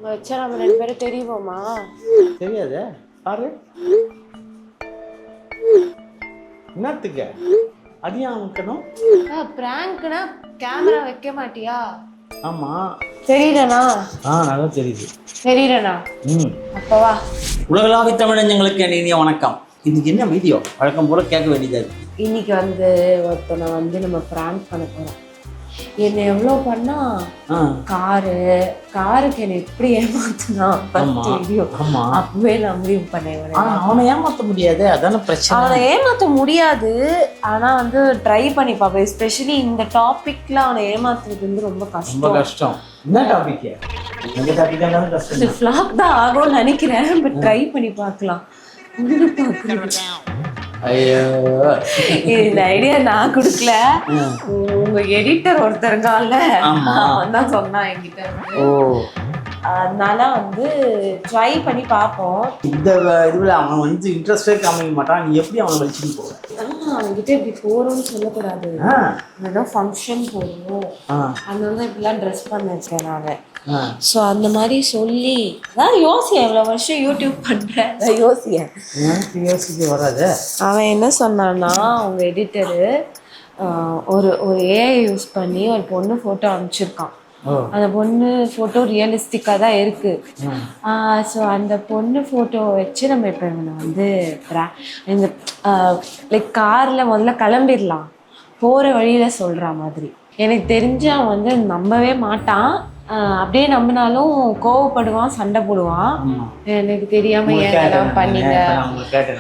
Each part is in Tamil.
வச்சா நம்ம 2 பேரும் தெரியுவோமா? தெரியாது. பாரு என்னத்துக்கு அடியா அமுக்கணும்? பிராங்க்னா கேமரா வைக்க மாட்டியா? ஆமா தெரியலண்ணா. நல்லா தெரியுது. தெரியலண்ணா. அப்பவா உலகளாவிய தமிழஞ்சங்களுக்கு இனிய வணக்கம். இன்னைக்கு என்ன வீடியோ வழக்கம் போல கேட்க வேண்டியதா இருக்கு. இன்னைக்கு வந்து ஒருத்தனை வந்து நம்ம பிராங்க் பண்ண போறோம். என்ன எவ்வளோ பண்ணா காருக்கு என்ன எப்படி ஏமாத்தினா அப்பவே நான் முடிவு பண்ணேன். அவனை ஏமாத்த முடியாது, அதான பிரச்சனை. அவனை ஏமாத்த முடியாது, ஆனா வந்து ட்ரை பண்ணி பார்ப்பேன். எஸ்பெஷலி இந்த டாபிக்ல அவனை ஏமாத்துறது வந்து ரொம்ப கஷ்டம். என்ன டாபிக்? எந்த டாபிக்கா இருந்தாலும் கஷ்டம். ஃப்ளாப் தான் ஆகும்னு நினைக்கிறேன், பட் ட்ரை பண்ணி பார்க்கலாம். இந்த ஐடியா நான் கொடுக்கல, உங்க எடிட்டர் ஒருத்தருங்கால அவன் தான் சொன்னான் என்கிட்ட. அதனால வந்து ட்ரை பண்ணி பார்ப்போம். இந்த இதுல அவன் வந்து இன்ட்ரெஸ்டே காமிக்க மாட்டான். நீ எப்படி அவனை வலிச்சுட்டு போற? அவன்கிட்ட இப்படி போறோம்னு சொல்லக்கூடாது, ஏதோ ஃபங்க்ஷன் போகணும், அதனால தான் இப்படிலாம் ட்ரெஸ் பண்ண இருக்கேன் நான். ஸோ அந்த மாதிரி சொல்லி அதான் யோசியேன், எவ்வளோ வருஷம் யூடியூப் பண்ணுறேன், அதான் யோசிக்க வராது. அவன் என்ன சொன்னான்னா, அவங்க எடிட்டரு ஒரு ஏஐ யூஸ் பண்ணி ஒரு பொண்ணு ஃபோட்டோ அனுப்பிச்சிருக்கான். அந்த பொண்ணு ஃபோட்டோ ரியலிஸ்டிக்காக தான் இருக்குது. ஸோ அந்த பொண்ணு ஃபோட்டோ வச்சு நம்ம இப்போ இவனை வந்து இந்த லைக் காரில் முதல்ல கிளம்பிடலாம், போகிற வழியில் சொல்கிற மாதிரி. எனக்கு தெரிஞ்சு அவன் வந்து நம்பவே மாட்டான். அப்படியே நம்பினாலும் கோவப்படுவான், சண்டை போடுவான். எனக்கு தெரியாம ஏன் பண்ணீங்க,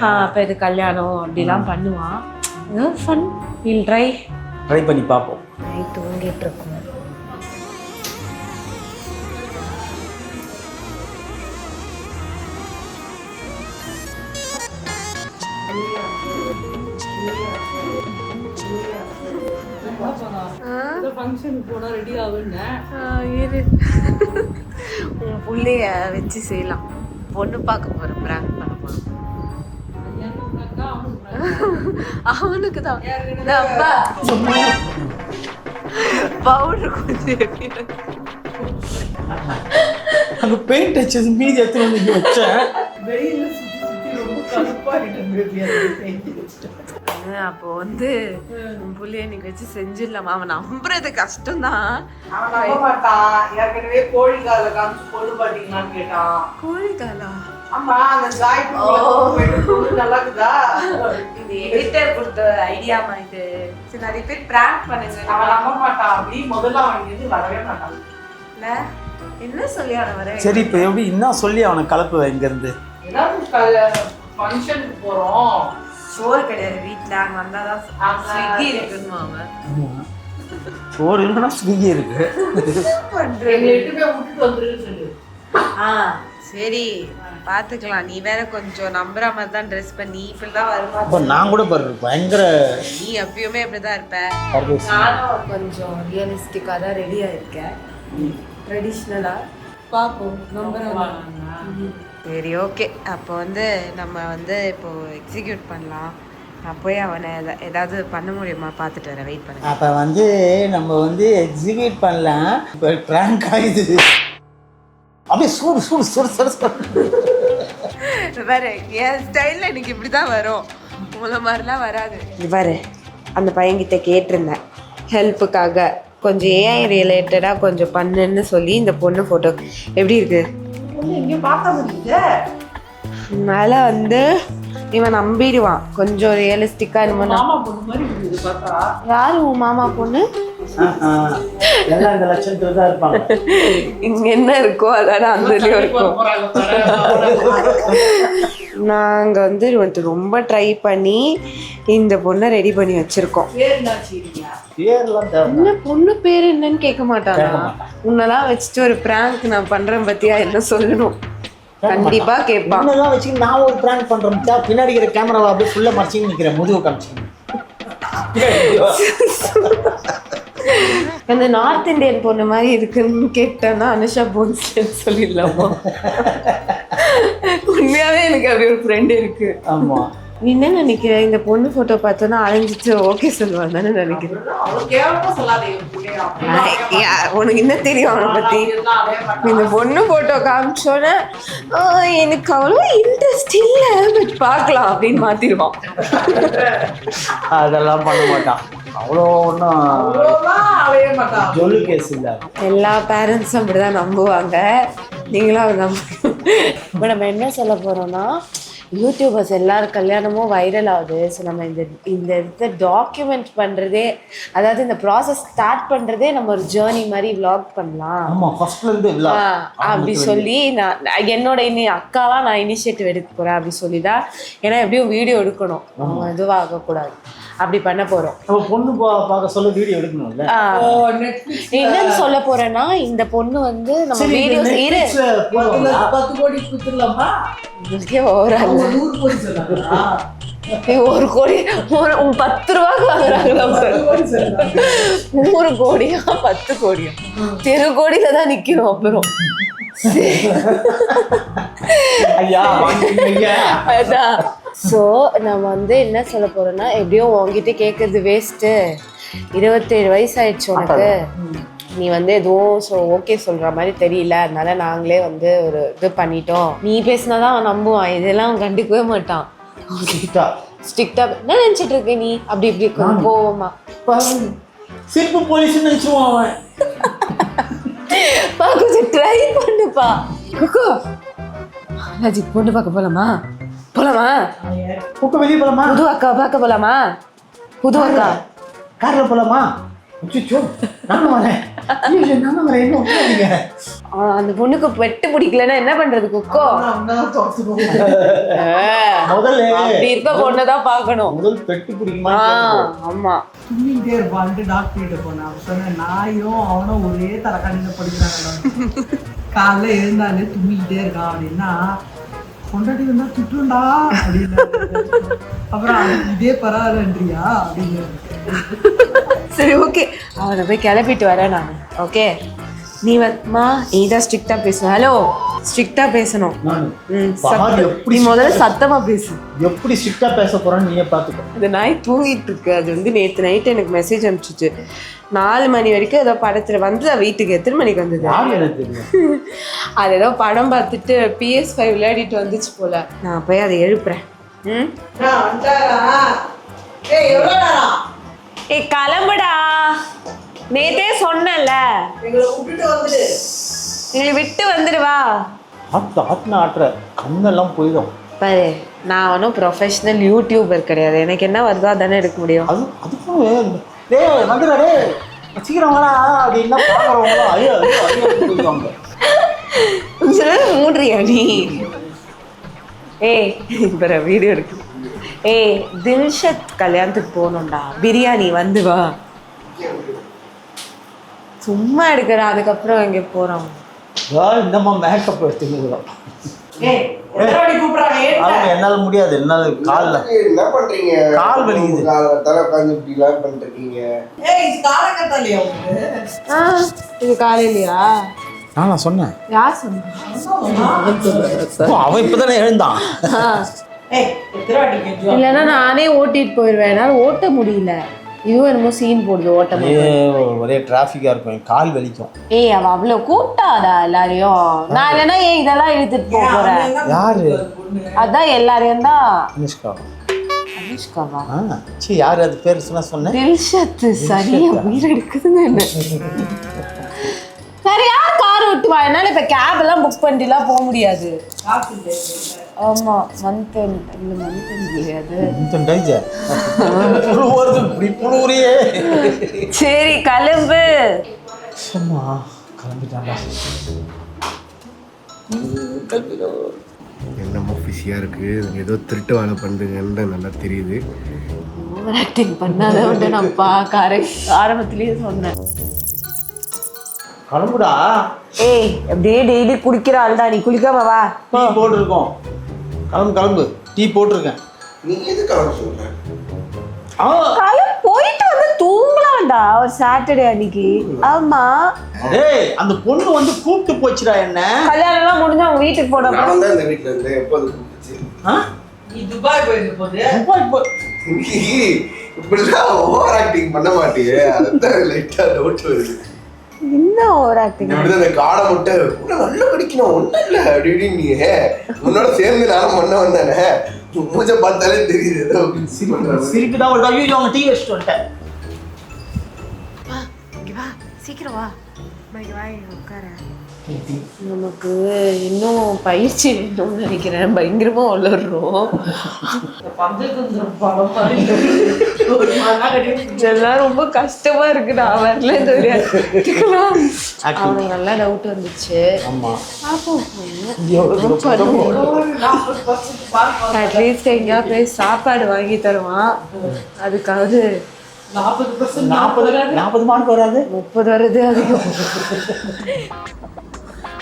அப்போ இது கல்யாணம் அப்படிலாம் பண்ணுவான். ஃபன். வில் ட்ரை பண்ணி பார்ப்போம். நைட் தூங்கிட்டு இருக்கோம். உன் புள்ளைய வச்சு செய்யலாம். பொண்ணு பார்க்க போற பிராங்க் பண்ண போறோம். அவனுக்கு தான் பவுடர் கொஞ்சம் அங்க பெயிண்ட் வச்சது மீதி எத்தனை வந்து வச்சேன். அப்போ வந்து புள்ளிய நீங்க வச்சு செஞ்சிடலாமா? அவன் நம்புறது கஷ்டம்தான். கோழிக்காலா? இது எடிட்டர் கொடுத்த ஐடியாமா இது. சரி, நிறைய பேர் பிராங்க் பண்ணுங்க. இல்ல என்ன சொல்லி அவனை வர? சரி, இப்ப எப்படி இன்னும் சொல்லி அவனை கலப்பு இங்க இருந்து ஃபங்க்ஷனுக்கு போறோம். சோறு கிடையாது வீட்டுல, அங்க வந்தாதான் ஸ்விக்கி இருக்குன்னு. அவன் சோறு இல்லைன்னா ஸ்விக்கி இருக்கு. சரி பாத்துக்கலாம். நீ வேற கொஞ்சம் நம்புற மாதிரி தான் ட்ரெஸ் பண்ணி இப்படிதான் வருமா? நான் கூட பயங்கர, நீ எப்பயுமே அப்படிதான் இருப்ப. நானும் கொஞ்சம் ரியலிஸ்டிக்கா தான் ரெடியா இருக்கேன், ட்ரெடிஷ்னலா. பாப்போம், நம்புறேன். சரி, ஓகே. அப்போ வந்து நம்ம வந்து இப்போ எக்ஸிக்யூட் பண்ணலாம். நான் போய் அவனை ஏதாவது பண்ண முடியுமா பார்த்துட்டு வரேன். வெயிட் பண்ண. அப்போ வந்து நம்ம வந்து எக்ஸிக்யூட் பண்ணலாம். இப்போ ப்ராங்க் ஆகிடுது. அப்படியே சூடு சூடு சூடு சூடு வேறு என் ஸ்டைலில் எனக்கு இப்படி தான் வரும், உங்களை மாதிரிலாம் வராது. வேறு அந்த பையன்கிட்ட கேட்டிருந்தேன் ஹெல்ப்புக்காக, கொஞ்சம் ஏஐ ரிலேட்டடாக கொஞ்சம் பண்ணுன்னு சொல்லி. இந்த பொண்ணு ஃபோட்டோ எப்படி இருக்குது அதனால வந்து இவன் நம்பிடுவான். கொஞ்சம் ரியலிஸ்டிக்கா இருமா. யாரு உன் மாமா பொண்ணு? இங்க என்ன இருக்கோ அதான அந்தலயும் இருக்கும். நாங்க வந்து ரொம்ப ட்ரை பண்ணி இந்த பொண்ணை ரெடி பண்ணி வச்சிருக்கோம். என்ன பொண்ணு பேர் என்னன்னு கேட்க மாட்டாங்க. உன்னெல்லாம் வச்சுட்டு ஒரு பிராங்க் நான் பண்றேன் பத்தியா, என்ன சொல்லணும்? கண்டிப்பா கேட்பான். வச்சு நான் ஒரு பிராங்க் பண்றேன், பின்னாடி இருக்கிற கேமராவை அப்படியே ஃபுல்லா மறைச்சு நிக்கிறேன், முதுகு காமிச்சு. அந்த நார்த் இந்தியன் பொண்ணு மாதிரி இருக்குன்னு கேட்டேன்னா அனுஷா போன்ஸ்லேன்னு சொல்லிடலாமா? உண்மையாவே எனக்கு அப்படி ஒரு ஃப்ரெண்ட் இருக்கு. ஆமா, நீ என்ன நினைக்கிற இந்த பொண்ணு போட்டோ பார்த்தோன்னா அலைஞ்சிட்டு ஓகே சொல்லுவான் தானே நினைக்கிறேன். உனக்கு என்ன தெரியும் அவனை பத்தி? இந்த பொண்ணு போட்டோ காமிச்சோன்னே எனக்கு அவ்வளோ இன்ட்ரெஸ்ட் இல்லை, பட் பார்க்கலாம் அப்படின்னு மாத்திடுவான். அதெல்லாம் பண்ண மாட்டான். அவ்வளோ ஒன்றும் ஜொல்லு கேஸ் இல்லை. எல்லா பேரண்ட்ஸும் அப்படிதான் நம்புவாங்க, நீங்களும் அதை நம்புவோம். இப்போ நம்ம என்ன சொல்ல போறோம்னா, யூடியூபர்ஸ் எல்லாரும் கல்யாணமும் வைரல் ஆகுது. ஸோ நம்ம இந்த இதை டாக்குமெண்ட் பண்ணுறதே, அதாவது இந்த ப்ராசஸ் ஸ்டார்ட் பண்ணுறதே நம்ம ஒரு ஜேர்னி மாதிரி விளாக் பண்ணலாம் அப்படி சொல்லி நான் என்னோட அக்காவா நான் இனிஷியேட்டிவ் எடுக்க போகிறேன் அப்படி சொல்லி தான். ஏன்னா எப்படியும் வீடியோ எடுக்கணும், அவங்க இதுவாக ஆகக்கூடாது, அப்படி பண்ண போகிறோம். பொண்ணு பார்க்க சொல்ல வீடியோ எடுக்கணும்ல. என்னன்னு சொல்ல போறேன்னா, இந்த பொண்ணு வந்து நம்ம வீடியோஸ் 10 கோடி கொடுத்துடலாமா? ஒரு கோடி 10 ரூபாய்க்கு வாங்குறாங்களா? 100 கோடியா 10 கோடியா? தெரு கோடியில தான் நிக்கணும். அப்புறம் அதான். ஸோ நம்ம வந்து என்ன சொல்ல போறோம்னா, எப்படியோ உங்ககிட்ட கேட்கறது வேஸ்ட்டு. 27 வயசு ஆயிடுச்சு உனக்கு, நீ வந்து எதுவும் ஓகே சொல்ற மாதிரி தெரியல, அதனால நாங்களே வந்து ஒரு இது பண்ணிட்டோம். நீ பேசினாதான் அவன் நம்புவான், இதெல்லாம் அவன் கண்டுக்கவே மாட்டான். ஸ்ட்ரிக்டா என்ன நினைச்சிட்டு இருக்க நீ? அப்படி இப்படி கோவமா சிரிப்பு போலீஸ் நினைச்சுவான் அவன். கொஞ்சம் ட்ரை பண்ணுப்பா. ராஜிக் பொண்ணு பார்க்க போலாமா? போலாமா? வெளியே போலாமா? புது அக்கா பார்க்க போலாமா? புது அக்கா கார்ல போலாமா? நானும் வரேன். அந்த பொண்ணுக்கு பெட்டு பிடிக்கலன்னா என்ன பண்றது குக்கோ? முதல்ல அப்படி இருக்க பொண்ணுதான் பார்க்கணும். முதல் பெட்டு பிடிக்குமா? ஆமா. தும்மிக்கிட்டே இருப்பான்ட்டு டாக்டர் கிட்ட போனேன். அவன் சொன்னேன், நாயும் அவனும் ஒரே தலக்காணியில படிக்கிறாங்க. காலைல எழுந்தாலே தும்மிக்கிட்டே இருக்கான் அப்படின்னா, கொண்டாடி வந்தா திட்டுண்டா அப்படின்னு. அப்புறம் இதே பரவாயில்லன்றியா அப்படின்னு. சரி ஓகே, அவனை போய் கிளப்பிட்டு வரேன் நான். ஓகே, நீ வந்துமா, நீ தான் ஸ்ட்ரிக்டா பேசணும். ஹலோ, ஸ்ட்ரிக்டா பேசணும். நீ முதல்ல சத்தமா பேசு. எப்படி ஸ்ட்ரிக்டா பேச போறான்னு நீயே பாத்துக்கோ. அந்த நாய் தூங்கிட்டு இருக்கு. அது வந்து நேற்று நைட்டு எனக்கு மெசேஜ் அனுப்பிச்சிச்சு. 4 மணி வரைக்கும் ஏதோ படத்துல வந்து வீட்டுக்கு எத்தனை மணிக்கு வந்தது? அது ஏதோ படம் பார்த்துட்டு PS5 விளையாடிட்டு வந்துச்சு போல. நான் போய் அதை எழுப்புறேன். ஏய் கிளம்புடா, நேத்தே சொன்னல, எங்களை விட்டு வந்துடுவா. ஆட்டுற கண்ணெல்லாம் போயிடும் பாரு. நான் ஒன்றும் ப்ரொஃபஷனல் யூடியூபர் கிடையாது, எனக்கு என்ன வருதோ அதானே எடுக்க முடியும். அதுக்கும் டேய் வந்துடா, டேய் சீக்கிரம் வரா அப்படின்னா பார்க்குறவங்களும் ஐயோ போயிடுவாங்க. மூடுறியா நீ? ஏய் இப்போ வீடியோ இருக்கு. ஏய் தில்ஷத் கல்யாணத்துக்கு போகணும்டா, பிரியாணி வந்து வா. சும்மா எடுக்கிற, அதுக்கப்புறம் எங்கே போகிறோம்? இந்தம்மா மேக்கப் எடுத்துக்கிறோம். என்னால முடியாது, என்னால கால்ல என்ன பண்றீங்க? கால் வலிக்குது. தலை உட்காந்து இப்படி எல்லாம் பண்ணிருக்கீங்க. இது காலையிலயா? நான் சொன்னேன். யார் சொன்னா? அவன் இப்பதானே எழுந்தான். இல்லைன்னா நானே ஓட்டிட்டு போயிடுவேன், என்னால் ஓட்ட முடியல. இதுவும் என்னமோ சீன் போடுது ஓட்டம். ஒரே டிராஃபிக்கா இருக்கும், கால் வலிக்கும். ஏய் அவ அவ்வளவு கூப்பிட்டாடா எல்லாரையும். நான் இல்லைன்னா ஏன் இதெல்லாம் இழுத்துட்டு போறேன்? யாரு? அதான் எல்லாரையும் தான். அனுஷ்கா. அனுஷ்காவா? சரி, யாரு அது பேர் சொன்னேன்? தில்ஷத். சரியா உயிர் எடுக்குதுங்க என்ன. சரி, யார் கார் ஓட்டுவா? என்னால இப்ப கேப் எல்லாம் புக் பண்ணிட்டுலாம் போக முடியாது. ஆமா, மந்த் முடியாது. சரி கிளம்பு. என்னமோ பிஸியா இருக்கு, ஏதோ திருட்டு வேலை பண்றீங்கன்னு நல்லா தெரியுது. ஆக்டிங் பண்ணாத விட்டு நான் ஆரம்பத்திலேயே சொன்னேன். கிளம்புடா. ஏய் அப்படியே டெய்லி குடிக்கிற ஆள்டா நீ, குளிக்காம வா. டீ போட்டுருக்கோம், கிளம்பு. டீ போட்டிருக்கேன். நீங்க எது கிளம்ப சொல்றேன்? போயிட்டு வந்து தூங்கலாம்டா ஒரு சாட்டர்டே அன்னைக்கு. ஆமா. ஏய் அந்த பொண்ணு வந்து கூப்பிட்டு போச்சுடா என்ன. கல்யாணம் எல்லாம் முடிஞ்சா அவங்க வீட்டுக்கு போனோம். நான் தான் இந்த வீட்ல இருந்தேன். எப்போது கூப்பிடுச்சு? நீ துபாய் போயிருந்த போது இப்படிலாம் ஓவர் ஆக்டிங் பண்ண மாட்டியே, அதான் லைட்டா டவுட் வருது. என்ன ஓவர் ஆக்டிங்? இப்படிதான் அந்த காடை முட்டை நல்லா படிக்கணும் ஒன்றும் இல்லை அப்படி நீ உன்னோட சேர்ந்து நானும் பண்ண வந்தானே, மூஞ்ச பார்த்தாலே தெரியுது ஏதோ சிரிப்பு தான் ஒரு ஐயோ அவங்க டீ வச்சுட்டு வந்துட்டேன். வா சீக்கிரம் வா, உட்கார. நமக்கு இன்னும் பயிற்சி வேணும்னு நினைக்கிறேன். பயங்கரமா வளர்றோம். இதெல்லாம் ரொம்ப கஷ்டமா இருக்கு. நான் வரல அவனுக்கு நல்லா டவுட் வந்துச்சு. அட்லீஸ்ட் எங்கேயா போய் சாப்பாடு வாங்கி தருவான். அதுக்காவது 40 மார்க் வராது, 30 வருது அதிகம்.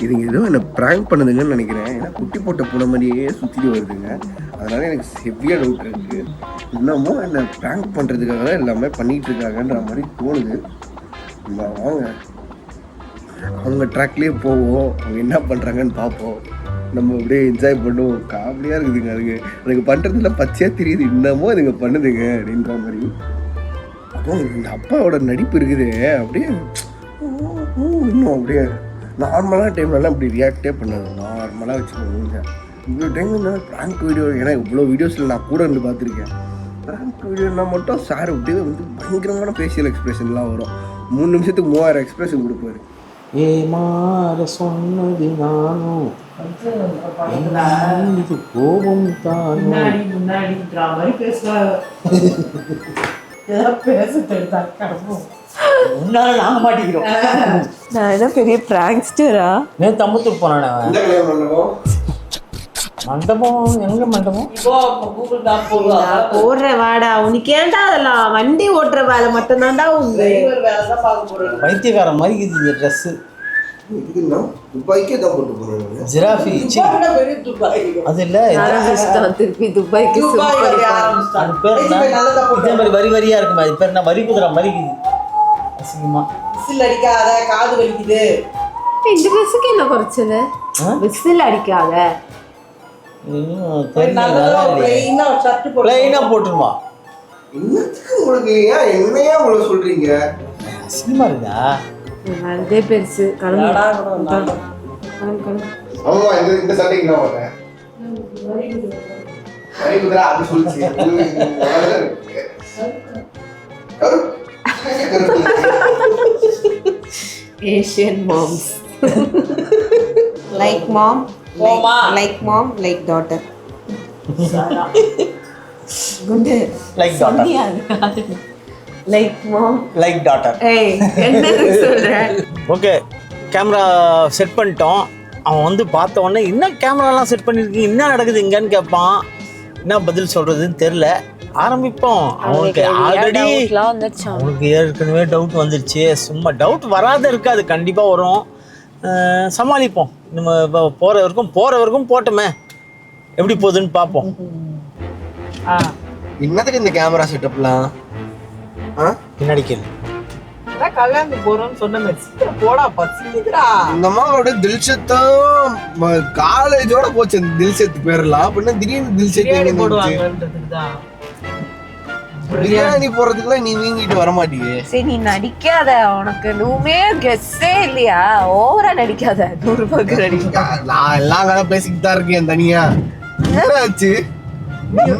இதுங்க ஏதோ என்ன ப்ராங்க் பண்ணுதுங்கன்னு நினைக்கிறேன். ஏன்னா குட்டி போட்ட பூனை மாதிரியே சுற்றிட்டு வருதுங்க. அதனால எனக்கு ஹெவியாக டவுட் இருக்கு. இன்னமும் என்ன ப்ராங்க் பண்ணுறதுக்காக தான் எல்லாமே பண்ணிகிட்டு இருக்காங்கன்ற மாதிரி தோணுது. வாங்க அவங்க ட்ராக்லேயே போவோம், அவங்க என்ன பண்ணுறாங்கன்னு பார்ப்போம். நம்ம அப்படியே என்ஜாய் பண்ணுவோம். காமெடியாக இருக்குதுங்க. அதுங்க எனக்கு பண்ணுறதுல பச்சையாக தெரியுது, இன்னமும் அதுங்க பண்ணுதுங்க அப்படின்ற மாதிரி. அதுவும் இந்த அப்பாவோட நடிப்பு இருக்குது. அப்படியே இன்னும் அப்படியே நார்மலான டைம்லலாம் இப்படி ரியாக்டே பண்ணாது. நார்மலாக வச்சுக்கோங்க. இந்த டைம் ப்ராங்க் வீடியோ, ஏன்னா இவ்வளோ வீடியோஸில் நான் கூட இருந்து பார்த்துருக்கேன். ப்ராங்க் வீடியோனா மட்டும் சார் அப்படியே வந்து பயங்கரமான ஃபேஷியல் எக்ஸ்பிரஷன்லாம் வரும். 3 நிமிஷத்துக்கு 3000 எக்ஸ்பிரஷன் கொடுப்பாரு. ஏமாற சொன்னது நானும் இது கோபம் தான். முன்னாடின்ற மாதிரி பேசுறாங்க. முன்னால நாங்க மாட்டிக்கிறோம். நான் என்ன பெரிய பிராங்க்ஸ்டரா? நேற்று அம்பத்தூர் போனானே மண்டபம். எங்க மண்டபம்? இப்போ கூகுள் மேப் போடுவாங்க. போடுற வாடா, உனக்கு ஏன்டா அதெல்லாம்? வண்டி ஓட்டுற வேலை மட்டும் தான்டா உண்டு. வேலை தான் பார்க்க போறேன். வைத்தியக்கார மாதிரி இருக்குது இந்த ட்ரெஸ்ஸு. துபாய்க்கே தான் போட்டு போகிறாங்க. ஜிராஃபி அது இல்லை, திருப்பி துபாய்க்கு அது பேர் இதே மாதிரி வரி வரியா இருக்குமா? அது பேர் என்ன? வரி குதிரை மாதிரி இருக்குது. அசிங்கமா விசில் அடிக்காத, காது வலிக்குது. இந்த ட்ரெஸ்ஸுக்கு என்ன குறைச்சது? விசில் அடிக்காத, பிளைனா போட்டுருமா? என்னத்துக்கு உங்களுக்கு ஏன் என்னையா உங்களை சொல்றீங்க? அசிங்கமா இருந்தா அதே பெருசு. ஆமா, இந்த சண்டைக்கு நான் வரேன். வரி குதிரை அது சொல்லிச்சு. ஏஷியன் மாம்ஸ் லைக் மாம், லைக் மாம், லைக் டாட்டர். குண்டு லைக் டாட்டர், லைக் மாம், லைக் டாட்டர். ஏய் என்ன சொல்ற? ஓகே, கேமரா செட் பண்ணிட்டோம். அவன் வந்து பார்த்த உடனே என்ன கேமராலாம் செட் பண்ணியிருக்கீங்க, என்ன நடக்குது இங்கன்னு கேட்பான். என்ன பதில் சொல்கிறதுன்னு தெரில. ஆரம்பிப்போம். அவனுக்கு ஆல்ரெடி அவனுக்கு ஏற்கனவே டவுட் வந்துருச்சு. சும்மா டவுட் வராத இருக்காது, கண்டிப்பாக வரும். சமாளிப்போம். நம்ம இப்போ போகிற வரைக்கும் போட்டோமே, எப்படி போகுதுன்னு பார்ப்போம். என்னத்துக்கு இந்த கேமரா செட்டப்லாம்? பின்னாடி கேள்வி. கல்யாணத்துக்கு போறோம்னு சொன்ன போடா பசிக்குதுடா. இந்த அம்மாவோட தில்ஷத்தான் காலேஜோட போச்சு. அந்த தில்ஷத் பேர்லாம் அப்படின்னா திடீர்னு தில்ஷத் போடுவாங்கன்றதுதான். பிரியாணி போறதுக்குலாம் நீ வீங்கிட்டு வர மாட்டீங்க. சரி நீ நடிக்காத, உனக்கு நூமே கெஸ்ஸே இல்லையா? ஓவரா நடிக்காத. 100 ரூபாய்க்கு நடிக்க. நான் எல்லாம் கதை பேசிக்கிட்டு தான் இருக்கேன் தனியா. என்னாச்சு?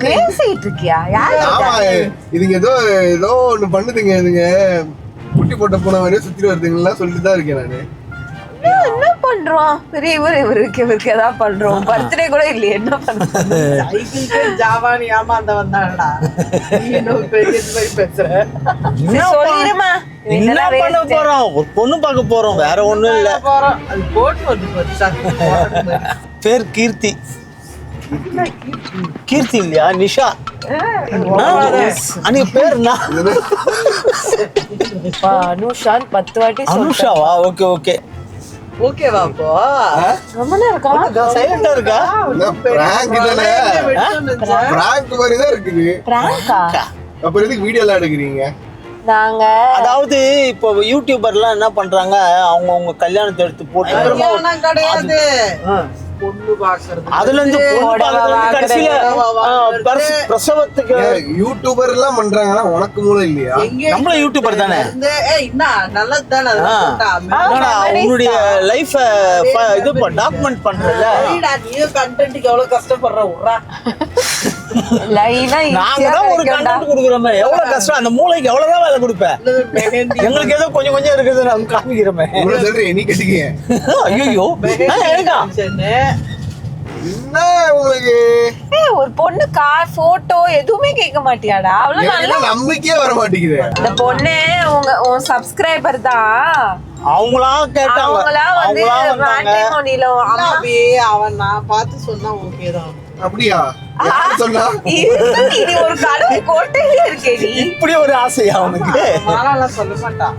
பேசிட்டு இருக்கியா? ஆமா, இதுங்க ஏதோ ஒண்ணு பண்ணுதுங்க. இதுங்க குட்டி போட்ட பூனை மாதிரியே சுத்தி வருதுங்கலாம் சொல்லிட்டு தான் இருக்கேன் நானு. என்ன பண்றோம்? பெரிய இவருக்கு ஏதாவது பண்றோம். பர்த்டே கூட இல்லையே, என்ன பண்றோம்? ஜாவானி ஏமாந்த வந்தாடா. பெரிய பேசுற சொல்லிடுமா. என்ன பண்ண போறோம்? ஒரு பொண்ணு பார்க்க போறோம், வேற ஒண்ணும் இல்ல. அது போட்டு வந்து பேர் கீர்த்தி. கீர்த்தி இல்லையா? நிஷா. அன்னைக்கு பேர் என்ன? அனுஷான் 10 வாட்டி. அனுஷாவா? ஓகே ஓகே ஓகேவா? அப்போ ரொம்ப நேரம் சைலண்டா இருக்கா? பிராங்க் தானே, பிராங்க் மாதிரி தான் இருக்குது. பிராங்கா? அப்புறம் எதுக்கு வீடியோ எல்லாம் எடுக்கிறீங்க? நாங்க அதாவது இப்போ யூடியூபர்லாம் என்ன பண்றாங்க, அவங்க கல்யாணத்தை எடுத்து போட்டு கிடையாது. பொண்ணு பாக்குறது அதுல இருந்து பொண்ணு பார்க்கறது கடைசியில பிரசவத்துக்கு யூடியூபர் எல்லாம் பண்றாங்கன்னா உனக்கு மூளை இல்லையா? நம்மள யூடியூபர் தானே. நல்லது தானே உன்னுடைய லைஃப இது டாக்குமெண்ட் பண்றல. நீ கண்டென்ட்க்கு எவ்வளவு கஷ்டப்படுற உறா. நாங்க தான் ஒரு கண்டென்ட் கொடுக்குறோமே, எவ்வளவு கஷ்டம். அந்த மூளைக்கு எவ்வளவுதான் வேலை கொடுப்பேன். எங்களுக்கு ஏதோ கொஞ்சம் கொஞ்சம் இருக்குது, நாங்க காமிக்கிறோமே. சொல்றேன் நீ கட்டிக்க. ஐயோ என்ன உங்களுக்கு ஒரு பொண்ணு கார் போட்டோ எதுவுமே கேட்க மாட்டியாடா? அவ்வளவு நல்ல நம்பிக்கையே வர மாட்டேங்குது. இந்த பொண்ணு உன் சப்ஸ்கிரைபர் தான். அவங்களா கேட்டாங்க, அவங்களா வந்து மேட்ரிமோனில அவன் நான் பார்த்து சொன்னா ஓகே தான். அப்படியா? சொன்னா இது ஒரு கடவுள் கோட்டையில இருக்கேடி. இப்படி ஒரு ஆசையா அவனுக்கு? சொல்ல மாட்டான்.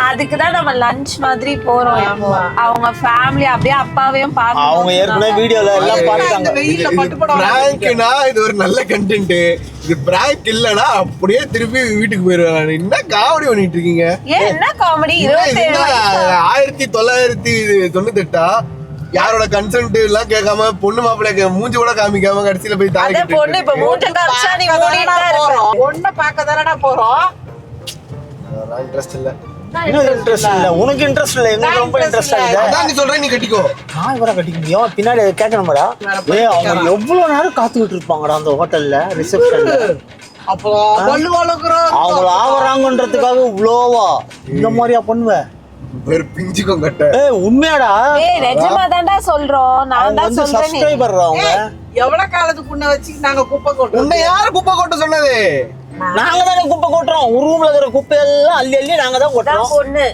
அதுக்குதான் நம்ம லஞ்ச் மாதிரி போறோம். இப்போ அவங்க ஃபேமிலி அப்படியே அப்பாவையும் பாக்கணும். அவங்க ஏற்கனவே வீடியோல எல்லாம் பாத்துட்டாங்க. வெயில்ல பட்டுப்பட பிராங்க்னா இது ஒரு நல்ல கண்டென்ட். இது பிராங்க் இல்லனா அப்படியே திருப்பி வீட்டுக்கு போயிடுவாங்க. என்ன காமெடி பண்ணிட்டு இருக்கீங்க? என்ன காமெடி? 1998 யாரோட கன்சென்ட் எல்லாம் கேட்காம பொண்ணு மாப்பிள்ளை மூஞ்சி கூட காமிக்காம கடைசியில போய் தாலி கட்டிட்டு பொண்ணு இப்ப மூஞ்ச காமிச்சா நீ மூடிட்டு தான் இருப்ப. பொண்ண பார்க்க தானடா போறோம். அதெல்லாம் இன்ட்ரஸ்ட் இல்ல. இன்னும் இன்ட்ரெஸ்ட் இல்ல. உனக்கு இன்ட்ரெஸ்ட் இல்ல, எங்களுக்கு ரொம்ப இன்ட்ரெஸ்ட் ஆகுது. அதான் நீ சொல்ற, நீ கட்டிக்கோ. நான் வர கட்டிக்க முடியும். பின்னாடி கேட்கணுமாடா? அவங்க எவ்வளவு நேரம் காத்துக்கிட்டு இருப்பாங்கடா அந்த ஹோட்டல்ல ரிசப்ஷன்ல. அப்போ பல்லு வளக்குறோம். அவங்க ஆவறாங்கன்றதுக்காக இவ்வளோவா இந்த மாதிரியா பண்ணுவ? ஒரு பிஞ்சுக்கும் கட்ட. உண்மையாடா? நிஜமா தான்டா சொல்றோம். நான் தான் சொல்றேன். சப்ஸ்கிரைபர் அவங்க எவ்வளவு காலத்துக்கு முன்ன வச்சு நாங்க குப்பை கொட்டோம். உன்னை யாரு குப்பை கொட்ட சொன்னது? நாங்க தானே குப்பை கொட்டுறோம். ஒரு ரூம்ல இருக்கிற குப்பை எல்லாம் அள்ளி அள்ளி நாங்க தான் கொட்டுறோம். பொண்ணு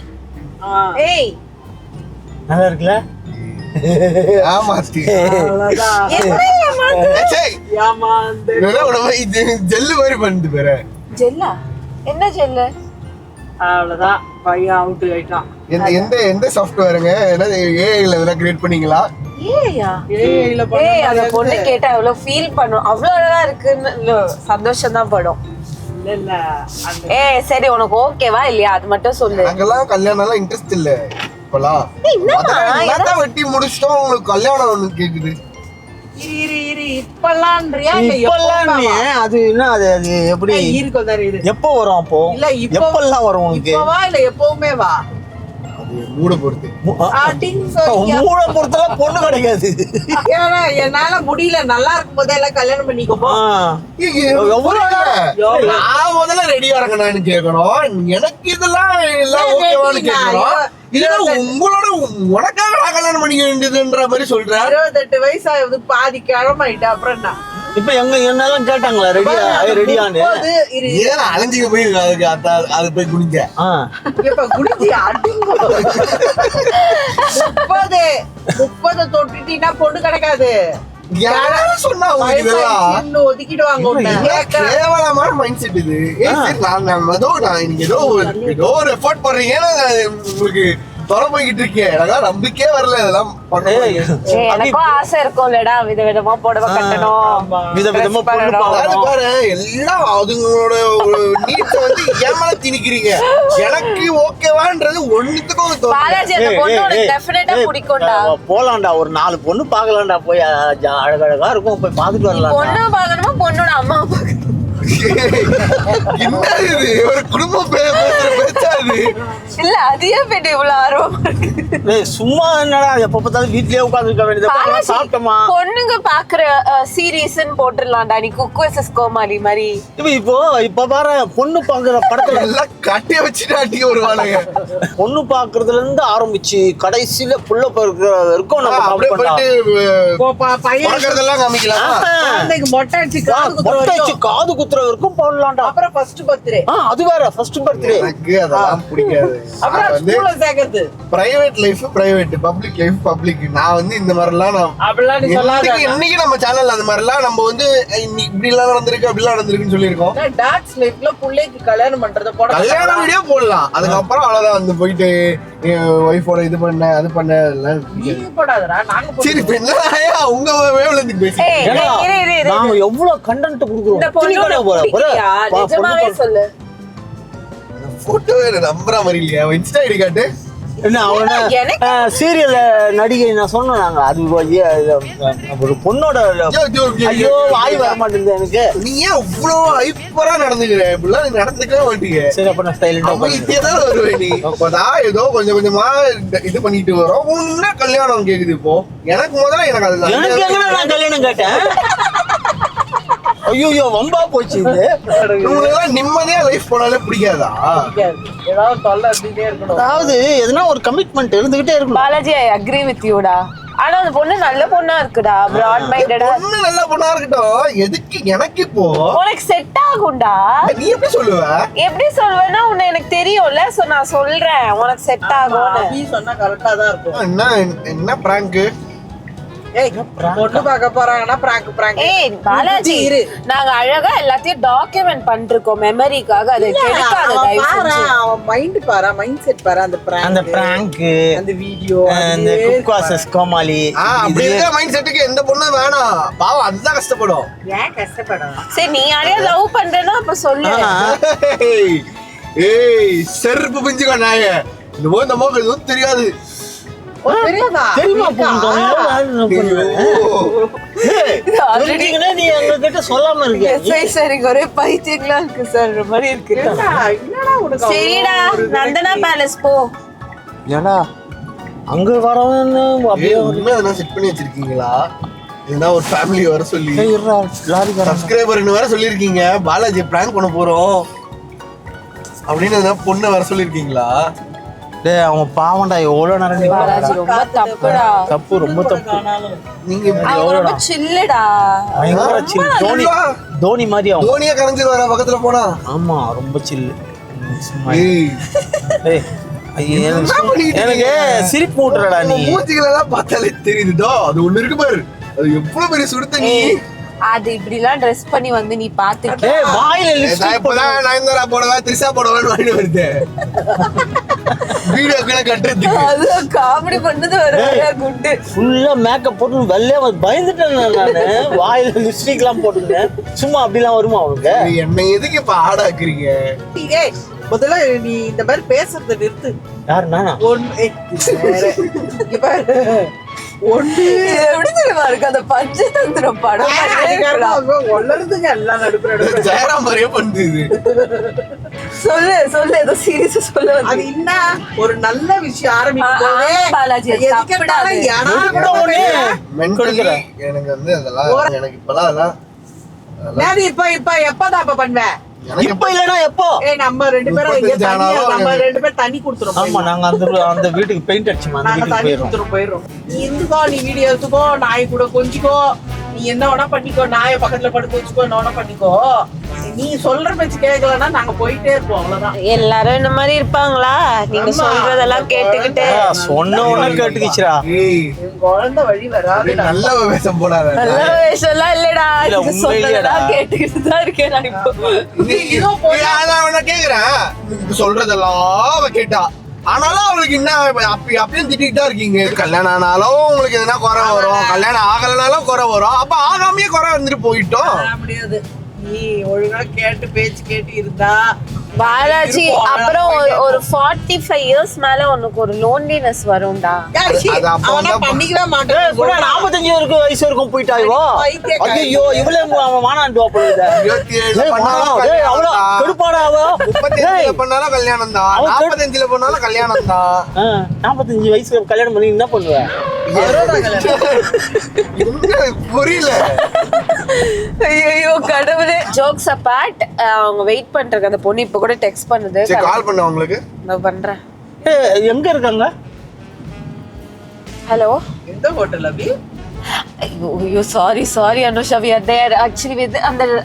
ஏய் நல்லா இருக்குல்ல? ஆமாத்தி. அவ்வளவுதான். ஜெல்லு மாதிரி பண்ணுது பேரு. ஜெல்லா? என்ன ஜெல்லு? அவ்வளவுதான், பையன் அவுட் ஆயிட்டான். எந்த சாஃப்ட்வேருங்க? என்னது ஏஐல இதெல்லாம் கிரியேட் பண்ணீங்களா? ஏய்யா ஏஐல அந்த பொண்ணு கேட்டா எவ்வளவு ஃபீல் பண்ணும். அவ்வளவு அழகா இருக்குன்னு சந்தோஷம் தான் படும். இல்ல சரி, உனக்கு ஓகேவா இல்லையா அது மட்டும் சொல்லு. நாங்கெல்லாம் கல்யாணம் எல்லாம் இன்ட்ரெஸ்ட் இல்ல இப்பலாம். அதான் வெட்டி முடிச்சிட்டோம். உங்களுக்கு கல்யாணம் ஒண்ணு கேக்குது. இரு இப்பல்லாம்ன்றியா இல்ல இப்பல்லாம் நீ அது என்ன அது எப்படி இருக்கும் தானே இது? எப்போ வரும்? அப்போ இல்ல எப்பெல்லாம் வரும் உனக்கு? இப்பவா இல்ல எப்பவுமே வா? அது மூட பொறுத்து. மூட பொறுத்தெல்லாம் பொண்ணு கிடைக்காது. என்னால முடியல, நல்லா இருக்கும் போதே எல்லாம் கல்யாணம் பண்ணிக்கோ. நான் முதல்ல ரெடியா இருக்கணும்னு கேட்கணும். எனக்கு இதெல்லாம் எல்லாம் ஓகேவான்னு கேட்கணும். உங்களோட உனக்காக நான் கல்யாணம் பண்ணிக்க வேண்டியதுன்ற மாதிரி சொல்றேன். 28 வயசு ஆகுது, பாதி கிழமாயிட்டா. அப்புறம் என்ன இப்ப என்னெல்லாம் கேட்டாங்களா ரெடியான்னு? ஏன் அலைஞ்சிக்க போய் அது போய் குடிங்க. இப்ப குடிச்சி அடிங்கோ. 30 தொட்டுட்டீங்கன்னா பொண்ணு கிடைக்காது. சொன்னா ஒதுக்கிடுவாங்க. கேவலமான மைண்ட் செட் இது. நான் ஏதோ ஒரு எஃபோர்ட் போடுறீங்க, உங்களுக்கு தொலை போய்கிட்டு இருக்கேன். எனக்கு நம்பிக்கையே வரல இதெல்லாம். எனக்கும் ஆசை இருக்கும்லடா, விதவிதமா புடவை கட்டணும், விதவிதமா பொண்ணு பார்க்கணும். பாரு எல்லாம் அதுங்களோட நீட்டை வந்து ஏமால திணிக்கிறீங்க. எனக்கு ஓகேவான்றது ஒண்ணுத்துக்கும் பாலாஜி அந்த பொண்ணு உனக்கு டெஃபினட்டா பிடிக்கும்டா. போலாம்டா, ஒரு 4 பொண்ணு பார்க்கலாம்டா. போய் அழகழகா இருக்கும், போய் பார்த்துட்டு வரலாம். பொண்ணு பார்க்கணுமா பொண்ணோட அம்மா பார்க்கணும்? ஒரு குடும்பம் பேசாது இல்ல அதிக பேட்டு இவ்வளவு ஆர்வமா இருக்கு. சும்மா என்னடா எப்ப பார்த்தாலும் வீட்லயே உட்கார்ந்துருக்க வேண்டியது. சாப்பிட்டோமா பொண்ணுங்க பாக்குற சீரீஸ்ன்னு போட்டுடலாம்டா. நீ குக் வெர்சஸ் கோமாளி மாதிரி. இப்ப பாரு, பொண்ணு பாக்குற படத்துல எல்லாம் கட்டிய வச்சுட்டு அட்டிக்க வருவானுங்க. பொண்ணு பாக்குறதுல இருந்து ஆரம்பிச்சு கடைசியில புள்ள இருக்கும். நம்ம அப்படியே போயிட்டு பையன் காமிக்கலாம். மொட்டை அடிச்சு காது குத்துற வரைக்கும் போடலாம்டா. அப்புறம் ஃபர்ஸ்ட் பர்த்டே. அது வேற ஃபர்ஸ்ட் பர்த்டே. எனக்கு அதெல்லாம் பிடிக்காது. அப்புறம் ஸ்கூல்ல சேர்க்கிறது. Private life private, public life public. நான் வந்து இந்த மாதிரிலாம் அப்படிலாம் நீ சொல்லாத. இன்னைக்கு நம்ம சேனல்ல அந்த மாதிரிலாம் நம்ம வந்து இப்படி எல்லாம் நடந்திருக்கு அப்படி எல்லாம் நடந்திருக்குன்னு சொல்லியிருக்கோம். டாட்ஸ் லைஃப்ல புள்ளைக்கு கல்யாணம் பண்றத போட கல்யாண வீடியோ போடலாம். அதுக்கப்புறம் அவ்வளவுதான் வந்து போயிட்டு ஒய்ஃபோட இது பண்ண அது பண்ண நீங்க போடாதடா, நாங்க சரி. இப்ப என்ன உங்க வேவ்ல இருந்து பேசி நாம எவ்வளவு கண்டென்ட் குடுக்குறோம். இந்த பொண்ணு நிஜமாவே சொல்லு. போட்டோ நம்புற மாதிரி இல்லையா? இன்ஸ்டா ஐடி காட்டு. என்ன அவன சீரியல்ல நடிகை நான் சொன்னேன் நாங்க அது ஒரு பொண்ணோட ஐயோ வாய் வர மாட்டேங்குது எனக்கு. நீ ஏன் இவ்வளோ ஹைப்பரா நடந்துக்கிற? இப்படிலாம் நீ நடந்துக்கவே மாட்டீங்க. சரி அப்ப நான் ஸ்டைலண்டா இதேதான் வருவேன். நீ இப்பதான் ஏதோ கொஞ்சம் கொஞ்சமா இது பண்ணிட்டு வரோம். உன்ன கல்யாணம் கேக்குது இப்போ. எனக்கு முதல்ல எனக்கு அதுல எனக்கு எங்க நான் கல்யாணம் கேட்டேன்? ஐயோ வம்பா போச்சு இது. உங்களுக்கு நிம்மதியா லைஃப் போனாலே பிடிக்காதா? ஏதாவது தொல்லை இருந்துட்டே இருக்கணும். அதாவது எதுனா ஒரு கமிட்மெண்ட் இருந்துகிட்டே இருக்கணும். பாலாஜி ஐ அக்ரி வித் யூடா. ஆனா அந்த பொண்ணு நல்ல பொண்ணா இருக்குடா, பிராட் மைண்டடா. பொண்ணு நல்ல பொண்ணா இருக்கட்டும், எதுக்கு எனக்கு இப்போ? உனக்கு செட் ஆகும்டா. நீ எப்படி சொல்லுவ? எப்படி சொல்வேன்னா உன்னை எனக்கு தெரியும்ல, சோ நான் சொல்றேன் உனக்கு செட் ஆகும்னு. நீ சொன்னா கரெக்டா தான் இருக்கும். என்ன பிராங்க்? ஏய் பொண்ணு பார்க்க போறாங்கன்னா பிராங்க். ஏய் பாலாஜி, நாங்க அழகா எல்லாத்தையும் டாக்குமெண்ட் பண்ணிருக்கோம் மெமரிக்காக. அது கெடுக்காத தயவு செஞ்சு. அவன் மைண்ட் செட் பாரு. அந்த பிராங்க் அந்த வீடியோ அந்த குக்வாசஸ் கோமாளி அப்படி இருக்க மைண்ட் செட்டுக்கு எந்த பொண்ணும் வேணாம். பாவம் அதுதான் கஷ்டப்படும். ஏன் கஷ்டப்படும்? சரி நீ யாரையா லவ் பண்றேன்னா அப்ப சொல்லு. ஏய் செருப்பு பிஞ்சுக்கோ நாயே. இந்த மோக்கு எதுவும் தெரியாது. தெரியுமா நீ எங்க கிட்ட சொல்லாம இருக்க. சரி ஒரே பைத்தியங்களா இருக்கு சார் மாதிரி இருக்கு. சரிடா நந்தனா பேலஸ் போ. ஏடா அங்க வரவன் அப்படியே உண்மையா அதெல்லாம் செட் பண்ணி வச்சிருக்கீங்களா? இதுனா ஒரு ஃபேமிலி வர சொல்லி லாரிக்காரன் சப்ஸ்கிரைபர்னு வேற சொல்லிருக்கீங்க. பாலாஜி பிராங்க் பண்ண போறோம் அப்படின்னு பொண்ணை வர சொல்லிருக்கீங்களா? டேய் அவன் பாவம்டா எவ்வளவு நேரம் பாலாஜி ரொம்ப தப்புடா. தப்பு ரொம்ப தப்பு. நீங்க அவன் ரொம்ப சில்லுடா. பயங்கர சில். தோனி மாதிரி அவன். தோனியா கரைஞ்சு வர பக்கத்துல போனா. ஆமா ரொம்ப சில்லு. ஏய் டேய் எனக்கு சிரிப்பு ஊட்டுறடா நீ. மூஞ்சிகளெல்லாம் பார்த்தாலே தெரியுதுடா. அது ஒண்ணு இருக்கு பாரு, அது எவ்வளவு பெரிய சுடுத்த நீ. அது இப்படிலாம் ட்ரெஸ் பண்ணி வந்து நீ பாத்துக்க. ஏய் வாயில லிப்ஸ்டிக் போடா. நயன்தாரா போடவா த்ரிஷா போடவான்னு வாங்கிட்டு வருது. வீடியோக்குள்ள கட்டுறதுக்கு அது காமெடி பண்ணது வர குட். ஃபுல்லா மேக்கப் போட்டு வெள்ளையா பயந்துட்டேன் நானு. வாயில லிப்ஸ்டிக்லாம் போட்டுட்டேன். சும்மா அப்படிலாம் வருமா அவனுக்கு? என்ன எதுக்கு இப்ப ஆடாக்குறீங்க? ஏய் முதல்ல நீ இந்த மாதிரி பேசுறத நிறுத்து. யார் நானா? ஒண்ணு எப்படி தெரியுமா இருக்கு அந்த பஞ்சதந்திரம் படம். வளருதுங்க எல்லாம் நடுப்புற ஜெயராம் மாதிரியே பண்ணுது. சொல்லு ஏதோ சீரியஸா சொல்ல. அது என்ன ஒரு நல்ல விஷயம் ஆரம்பிக்கும் பாலாஜி எனக்கு அதெல்லாம் எனக்கு இப்பெல்லாம் அதெல்லாம் இப்ப எப்பதான் பண்ணுவேன்? இப்ப இல்லனா எப்போ? நம்ம ரெண்டு பேரும் தண்ணி கொடுத்துறோம். ஆமா நாங்க அந்த வீட்டுக்கு பெயிண்ட் அடிச்சுமா அந்த வீட்டுக்கு போயிடுறோம். நீ இருந்துக்கோ, நீ வீடியோ எடுத்துக்கோ, நாய் கூட கொஞ்சிக்கோ, நீ என்ன வேணா பண்ணிக்கோ, நாயை பக்கத்துல படுத்து வச்சுக்கோ, என்ன வேணா பண்ணிக்கோ. நீ சொல்ற பேச்சு கேட்கலன்னா நாங்க போயிட்டே இருப்போம். அவ்வளவுதான். எல்லாரும் இந்த மாதிரி இருப்பாங்களா? நீங்க சொல்றதெல்லாம் கேட்டுக்கிட்டு சொன்ன உடனே கேட்டுக்கிச்சுடா. குழந்தை வழி வராது. நல்ல வேஷம் போடாத. நல்ல வேஷம் எல்லாம் இல்லடா. சொன்னதெல்லாம் கேட்டுக்கிட்டு தான் இருக்கேன் நான் இப்போ. நான் கேக்குறேன் சொல்றதெல்லாம் அவ கேட்டா. ஆனாலும் அவளுக்கு என்ன அப்பயும் திட்டிட்டு தான் இருக்கீங்க. கல்யாணம் ஆனாலும் உங்களுக்கு எதுனா குறை வரும், கல்யாணம் ஆகலனாலும் குறை வரும். அப்ப ஆகாமையே குறை வந்துட்டு போயிட்டோம். முடியாது. நீ ஒழுங்கா கேட்டு பேச்சு கேட்டு இருந்தா பாலாஜி அப்புறம் ஒரு 45 இயர்ஸ் மேல உனக்கு ஒரு லோன்லினஸ் வரும்டா. பண்ணிக்கவே மாட்டேன். 45 வயசு வரைக்கும் போயிட்டாயோ. ஐயோ இவ்வளவு அவன் வானாண்டுவா போகுது. 27 அவ்வளவு கடுப்பாடா. 35 பண்ணாலும் கல்யாணம் தான், 45 பண்ணாலும் கல்யாணம் தான். 45 வயசுல கல்யாணம் பண்ணி என்ன பண்ணுவேன்? புரியல. ஐயோ கடவுளே. ஜோக்ஸ் அபார்ட், அவங்க வெயிட் பண்றாங்க. அந்த பொண்ணு இப்ப கூட டெக்ஸ்ட் பண்ணுது. கால் பண்ண உங்களுக்கு நான் பண்றேன். எங்க இருக்காங்க? ஹலோ, எந்த ஹோட்டல் அபி? ஐயோ sorry Anusha, we are there actually with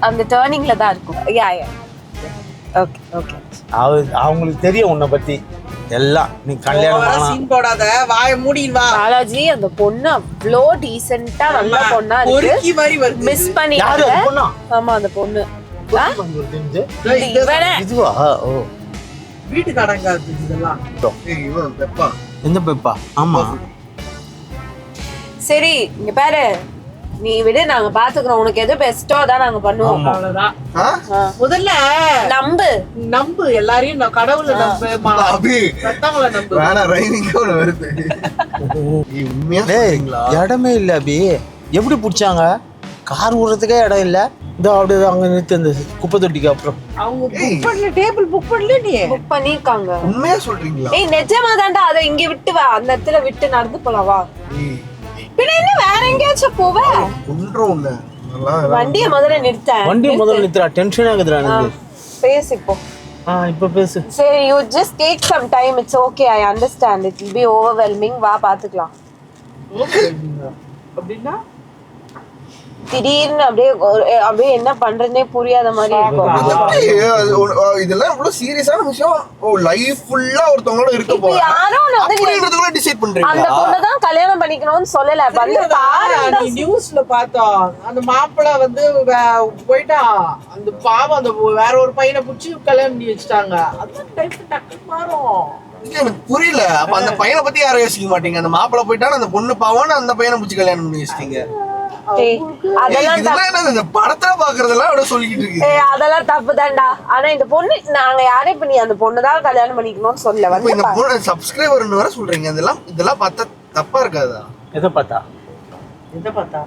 அந்த டர்னிங்ல தான் இருக்கும். யா ஓகே அவங்களுக்கு தெரியும் உன்னை பத்தி எல்லாம். நீ கல்யாணம் சீன் போடாத, வாயை மூடிட்டு வா. பாலாஜி அந்த பொண்ணு அவ்ளோ டீசென்ட்டா நல்ல பொண்ணா இருக்கு. மிஸ் பண்ணிட்டாங்க. ஆமா அந்த பொண்ணு இதுவா? ஓ வீட்டுக்காரங்க இதெல்லாம். எந்த பெப்பா? ஆமா சரி இங்க பாரு, நீ விடு, நாங்க பாத்துக்கிறோம். உனக்கு எது பெஸ்டோ அதான் நாங்க பண்ணுவோம். அவ்வளவுதான். ஆ? முதல்ல நம்பு எல்லாரையும் கடவுளை நம்பு, அபி மத்தவங்கள நம்பு. வேணா ரைனிங் வருது. நீ உண்மையா சொல்றீங்களா? இடமே இல்ல அபி. எப்படி பிடிச்சாங்க? கார் விடுறதுக்கே இடம் இல்ல. இந்த அப்படியே அங்க நிறுத்தி அந்த குப்பை தொட்டிக்கு அப்புறம் அவங்க புக் பண்ணல, டேபிள் புக் பண்ணல. நீ புக் பண்ணிருக்காங்க. உண்மையா சொல்றீங்களா? ஏய் நிஜமா தான்டா. அதை இங்க விட்டு வா, அந்த இடத்துல விட்டு நடந்து போலாம் வா. ஏய், பின்ன என்ன வேற எங்கேயாச்சும் போவ? கொன்றும் உன்னை. அதெல்லாம் வண்டியை முதல்ல நிறுத்த. வண்டி முதல்ல நிறுத்துறா. டென்ஷன் ஆகுதுடா எனக்கு. பேசு இப்போ. இப்ப பேசு. சரி, you just take some time. It's okay. I understand. It will be overwhelming. வா பாத்துக்கலாம். அப்படின்னா திடீர்னு அப்படியே என்ன பண்றதுனே புரியாத மாதிரி இருக்கும். இதெல்லாம் இவ்வளவு சீரியஸான விஷயம். லைஃப் ஃபுல்லா ஒருத்தவங்களோட இருக்க இப்ப யாரும் போறதுக்குள்ள டிசைட் பண்றீங்க. அந்த பொண்ணு தான் கல்யாணம் பண்ணிக்கணும்னு சொல்லல. வந்து பாரு, நியூஸ்ல பார்த்தோம். அந்த மாப்பிள்ளை வந்து போயிட்டான். அந்த பாவம் அந்த வேற ஒரு பையனை புடிச்சு கல்யாணம் பண்ணி வச்சுட்டாங்க. அதான் டைப் டக்கு மாறும். எனக்கு புரியல. அப்ப அந்த பையனை பத்தி யாரும் யோசிக்க மாட்டீங்க. அந்த மாப்பிள்ளை போயிட்டான்னு அந்த பொண்ணு பாவம்னு அந்த பையனை புடிச்சு கல்யாணம் பண்ணி வச்சிட்டீங்க. அதெல்லாம் படத்துல பாக்குறதெல்லாம் விட சொல்லிக்கிட்டு இருக்கு. அதெல்லாம் தப்பு தான்டா. ஆனா இந்த பொண்ணு நாங்க யாரே இப்ப நீ அந்த பொண்ணு தான் கல்யாணம் பண்ணிக்கணும்னு சொல்ல வந்து இந்த பொண்ணு சப்ஸ்கிரைபர்னு வர சொல்றீங்க. இதெல்லாம் பார்த்தா தப்பா இருக்காதா? எதை பார்த்தா? எதை பார்த்தா?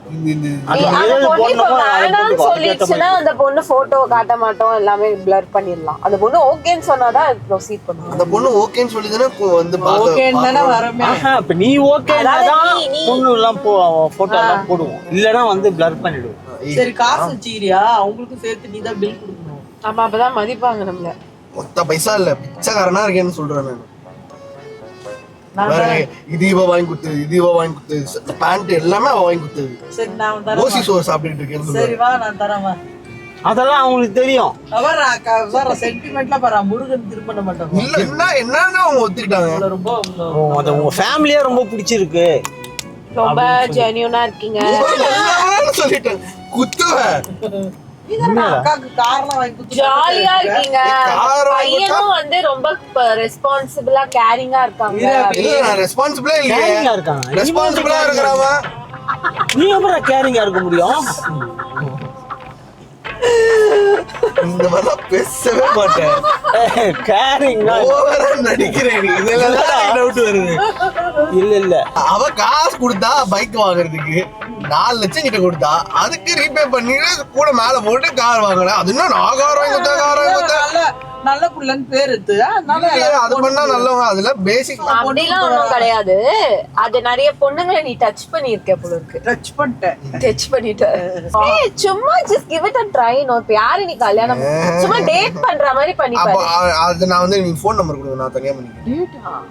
அந்த பொண்ணு இப்ப வேணாம்னு சொல்லிடுச்சுன்னா அந்த பொண்ணு போட்டோ காட்ட மாட்டோம், எல்லாமே பிளர் பண்ணிடலாம். அந்த பொண்ணு ஓகேன்னு சொன்னாதான் ப்ரொசீட் பண்ணுவோம். அந்த பொண்ணு ஓகேன்னு சொல்லிதானே வந்து ஓகேன்னு தானே வரமே. இப்ப நீ ஓகேனாதான் பொண்ணு எல்லாம் போட்டோ எல்லாம் போடுவோம். இல்லனா வந்து பிளர் பண்ணிடுவோம். சரி, காசு வச்சுக்கிறியா? அவங்களுக்கும் சேர்த்து நீ தான் பில் கொடுக்கணும். ஆமா, அப்பதான் மதிப்பாங்க நம்மள. மொத்த பைசா இல்ல, பிச்சைக்காரனா இருக்கேன்னு சொல்றேன் நான். இது இவ வாங்கி கொடுத்தது, இது இவ வாங்கி கொடுத்தது, பேண்ட் எல்லாமே அவ வாங்கி கொடுத்தது. சரி, நான் தரேன். ஓசி சோறு சாப்பிட்டுட்டு இருக்கேன்னு சரி வா, நான் தரேன் வா. அதெல்லாம் அவங்களுக்கு தெரியும். வர சென்டிமெண்ட்லாம் பாரு. முருகன் திரும்ப மாட்டோம். இல்ல என்னன்னா அவங்க ஒத்துக்கிட்டாங்க. ரொம்ப அது உங்க ஃபேமிலியே ரொம்ப பிடிச்சிருக்கு. ரொம்ப ஜென்யூனா இருக்கீங்க சொல்லிட்டேன். குத்துவேன். அக்காக்கு கார்லாம் வாங்கி கொடுத்து ஜாலியா இருக்கீங்க. பையனும் வந்து ரொம்ப ரெஸ்பான்சிபிளா கேரிங்கா இருக்காங்க. இல்ல நான் ரெஸ்பான்சிபிளா இல்லையே. கேரிங்கா இருக்காங்க. ரெஸ்பான்சிபிளா இருக்கறவ நீ எப்படி கேரிங்கா இருக்க முடியும்? இந்த மாதிரி பேசவே மாட்டேன். கேரிங்கா ஓவரா நடிக்கிறேன். இதெல்லாம் டவுட் வருது. இல்ல அவ காசு கொடுத்தா பைக் வாங்குறதுக்கு 4 லட்சம் கிட்ட கொடுத்தா, அதுக்கு ரீபே பண்ணி கூட மேல போட்டு கார் வாங்கினேன். அது இன்னும் நான் கார் வாங்கி கொடுத்தா நல்ல புள்ளன்னு பேர் எடுத்து அது பண்ணா நல்லவங்க. அதுல பேசிக் அப்படிலாம் ஒண்ணும் கிடையாது. அது நிறைய பொண்ணுங்களை நீ டச் பண்ணிருக்க போல இருக்கு. டச் பண்ணிட்ட. ஏய், சும்மா just give it a try. No, இப்ப யாரு நீ கல்யாணம் சும்மா டேட் பண்ற மாதிரி பண்ணி பாரு. அது நான் வந்து நீ ஃபோன் நம்பர் கொடுங்க, நான் தனியா பண்ணிக்கிறேன்.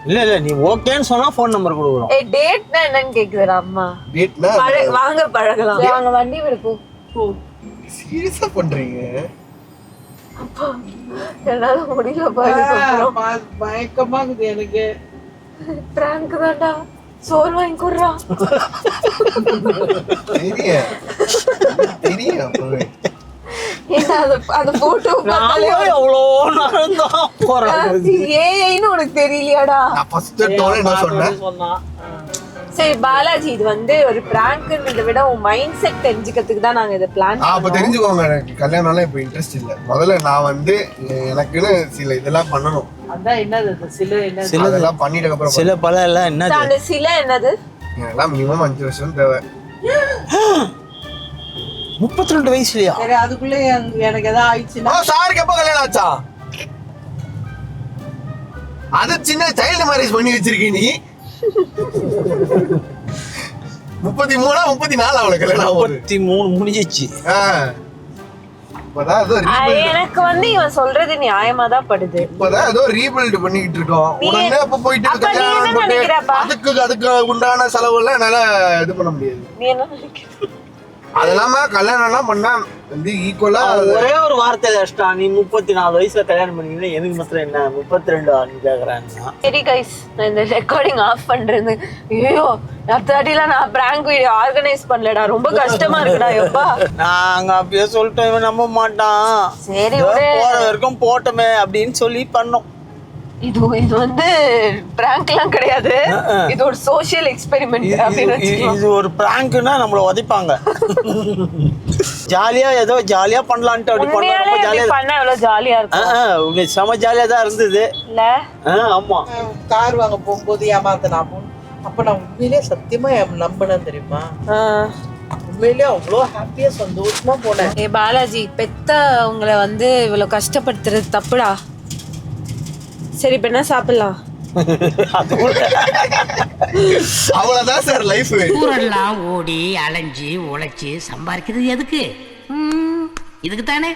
இல்ல நீ ஓகேன்னு சொன்னா ஃபோன் நம்பர் கொடுக்குறோம். ஏய், டேட்னா என்னன்னு கேக்குதுடா அம்மா. டேட்னா வாங்க பழகலாம். வாங்க வண்டி விடு போ. சீரியஸா பண்றீங்க? என்னால முடியல பாரு. பயக்கமா இருக்குது எனக்கு. பிராங்க் தான்டா. சோறு வாங்கி குடுறா. தெரியும் அப்பவே. ஏன்னா அது போட்டோ நானே எவ்வளோ நேரம் தான் போறேன். ஏன்னு உனக்கு தெரியலையாடா? நான் ஃபர்ஸ்ட் டோன் என்ன சொன்னேன்? சரி பாலாஜி, இது வந்து ஒரு பிராங்க்ன்றதை விட உன் மைண்ட் செட் தெரிஞ்சுக்கிறதுக்கு தான் நாங்க இதை பிளான் அப்ப தெரிஞ்சுக்கோங்க. எனக்கு கல்யாணம்லாம் இப்ப இன்ட்ரெஸ்ட் இல்ல. முதல்ல நான் வந்து எனக்குன்னு சில இதெல்லாம் பண்ணணும். அதான் என்னது சில இதெல்லாம் பண்ணிட்டு அப்புறம் சில பல எல்லாம் என்ன அந்த சில என்னது? எல்லாம் மினிமம் 5 வருஷம் தேவை. 32 வயசுலயா? சரி, அதுக்குள்ள எனக்கு ஏதாவது ஆயிடுச்சுன்னா சாருக்கு எப்ப கல்யாணம் ஆச்சா? அது சின்ன சைல்டு மேரேஜ் பண்ணி வச்சிருக்கீ நீ. 33 34 அவளுக்கு கல்யாணம். 33 முடிஞ்சிச்சு. எனக்கு வந்து இவன் சொல்றது நியாயமா தான் படுது. இப்பதான் ஏதோ ரீபில்ட் பண்ணிக்கிட்டு இருக்கோம். உடனே அப்ப போயிட்டு அதுக்கு உண்டான செலவு எல்லாம் என்னால இது பண்ண முடியாது. நீ என்ன நினைக்கிற? அது இல்லாம கல்யாணம் எல்லாம் பண்ணா வந்து ஈக்குவலா ஒரே ஒரு வார்த்தை கஷ்டா. நீ 34 வயசுல கல்யாணம் பண்ணீங்கன்னா எனக்கு மாத்திரம் என்ன 32 ஆன்னு கேக்குறாங்க. சரி கைஸ், நான் இந்த ரெக்கார்டிங் ஆஃப் பண்றது. ஐயோ, அத்தாடிலாம் நான் பிராங்க் வீடியோ ஆர்கனைஸ் பண்ணலடா. ரொம்ப கஷ்டமா இருக்குடா. எப்பா நாங்க அப்படியே சொல்லிட்டோம், இவன் நம்ப மாட்டான். சரி போற வரைக்கும் போட்டோமே அப்படின்னு சொல்லி பண்ணோம். இது வந்து பிராங்க்லாம் கிடையாது, இது ஒரு சோஷியல் எக்ஸ்பெரிமெண்ட் அப்படின்னு வச்சுக்கலாம். இது ஒரு பிராங்க்னா நம்மள உதைப்பாங்க. ஜாலியா ஏதோ ஜாலியா பண்ணலான்ட்டு அப்படி உண்மையாலே பண்ணா இப்படி பண்ணா எவ்வளவு ஜாலியா இருக்கும் செம ஜாலியா தான் இருந்தது இல்ல? ஆமா. கார் வாங்க போகும்போது ஏமாத்தினா அப்ப நான் உண்மையிலேயே சத்தியமா நம்பினேன் தெரியுமா. உண்மையிலேயே அவ்வளோ ஹாப்பியா சந்தோஷமா போனேன். ஏ பாலாஜி, பெத்த உங்களை வந்து இவ்வளவு கஷ்டப்படுத்துறது தப்புடா. சரி, இப்ப என்ன சாப்பிடலாம்? அவ்வளவுதான் சார் லைஃப். ஊரெல்லாம் ஓடி அலைஞ்சு உழைச்சு சம்பாதிக்கிறது எதுக்கு? இதுக்கு தானே.